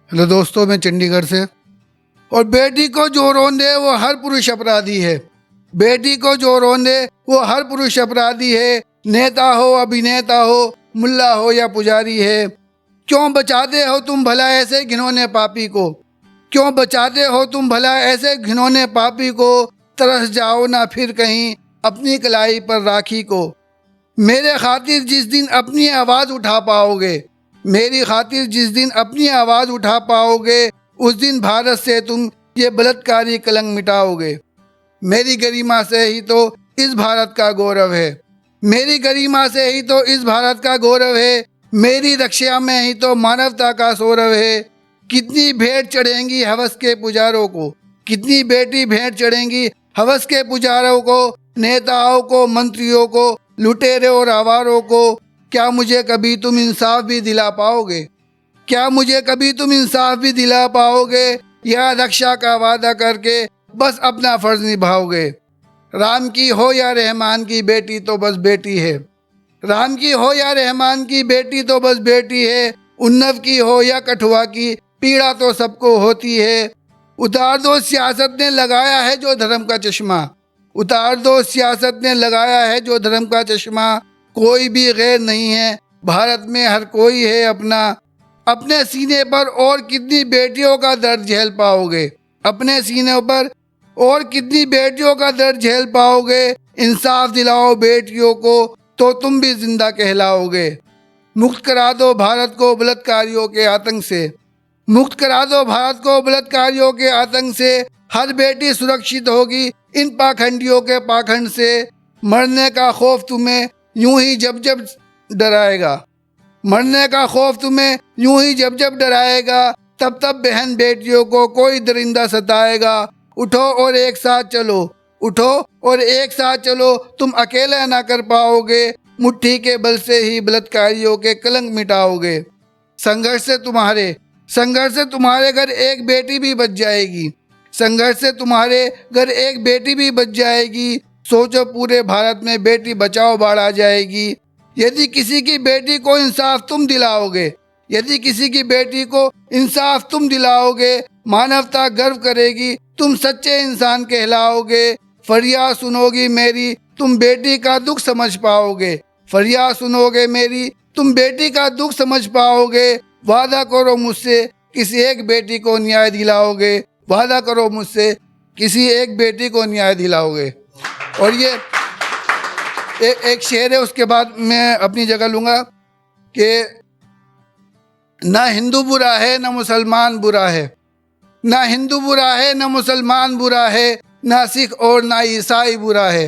Hello दोस्तों, मैं चंडीगढ़ से। और बेटी को जो रोंदे वो हर पुरुष अपराधी है। बेटी को जो रोंदे वो हर पुरुष अपराधी है। नेता हो, अभिनेता हो, मुल्ला हो या पुजारी है। क्यों बचाते हो तुम भला ऐसे घिनौने पापी को? क्यों बचाते हो तुम भला ऐसे घिनौने पापी को? तरस जाओ ना फिर कहीं अपनी कलाई पर राखी को। मेरे खातिर जिस दिन अपनी आवाज़ उठा पाओगे, मेरी खातिर जिस दिन अपनी आवाज़ उठा पाओगे, उस दिन भारत से तुम ये बलात्कारी कलंक मिटाओगे। मेरी गरिमा से ही तो इस भारत का गौरव है। मेरी गरिमा से ही तो इस भारत का गौरव है। मेरी रक्षा में ही तो मानवता का सौरव है। कितनी भेंट चढ़ेंगी हवस के पुजारों को, कितनी बेटी भेंट चढ़ेंगी हवस के पुजारों को, नेताओं को, मंत्रियों को, लुटेरे और आवारों को। क्या मुझे कभी तुम इंसाफ भी दिला पाओगे? क्या मुझे कभी तुम इंसाफ भी दिला पाओगे, या रक्षा का वादा करके बस अपना फर्ज निभाओगे? राम की हो या रहमान की बेटी तो बस बेटी है। राम की हो या रहमान की बेटी तो बस बेटी है। उन्नव की हो या कठुआ की, पीड़ा तो सबको होती है। उतार दो सियासत ने लगाया है जो धर्म का चश्मा, उतार दो सियासत ने लगाया है जो धर्म का चश्मा। कोई भी गैर नहीं है भारत में, हर कोई है अपना। अपने सीने पर और कितनी बेटियों का दर्द झेल पाओगे? अपने सीने पर और कितनी बेटियों का दर्द झेल पाओगे? इंसाफ दिलाओ बेटियों को तो तुम भी जिंदा कहलाओगे। मुक्त करा दो भारत को बलात्कारियों के आतंक से, मुक्त करा दो भारत को बलात्कारियों के आतंक से। हर बेटी सुरक्षित होगी इन पाखंडियों के पाखंड से। मरने का खौफ तुम्हें यूं ही जब जब डराएगा, मरने का खौफ तुम्हें यूं ही जब जब डराएगा। तब तब बहन बेटियों को कोई दरिंदा सताएगा। उठो और एक साथ चलो, उठो और एक साथ चलो। तुम अकेले ना कर पाओगे, मुट्ठी के बल से ही बलात्कारियों के कलंक मिटाओगे। संघर्ष से तुम्हारे घर एक बेटी भी बच जाएगी। संघर्ष से तुम्हारे घर एक बेटी भी बच जाएगी। सोचो पूरे भारत में बेटी बचाओ बाढ़ आ जाएगी। यदि किसी की बेटी को इंसाफ तुम दिलाओगे, यदि किसी की बेटी को इंसाफ तुम दिलाओगे, मानवता गर्व करेगी, तुम सच्चे इंसान कहलाओगे। फरियाद सुनोगी मेरी, तुम बेटी का दुख समझ पाओगे। फरियाद सुनोगे मेरी, तुम बेटी का दुख समझ पाओगे। वादा करो मुझसे किसी एक बेटी को न्याय दिलाओगे। वादा करो मुझसे किसी एक बेटी को न्याय दिलाओगे। और ये एक शेर है, उसके बाद मैं अपनी जगह लूँगा कि ना हिंदू बुरा है ना मुसलमान बुरा है, ना हिंदू बुरा है ना मुसलमान बुरा है, ना सिख और ना ईसाई बुरा है।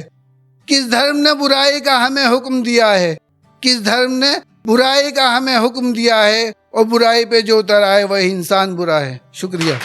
किस धर्म ने बुराई का हमें हुक्म दिया है? किस धर्म ने बुराई का हमें हुक्म दिया है? और बुराई पे जो उतर आए वही इंसान बुरा है। शुक्रिया।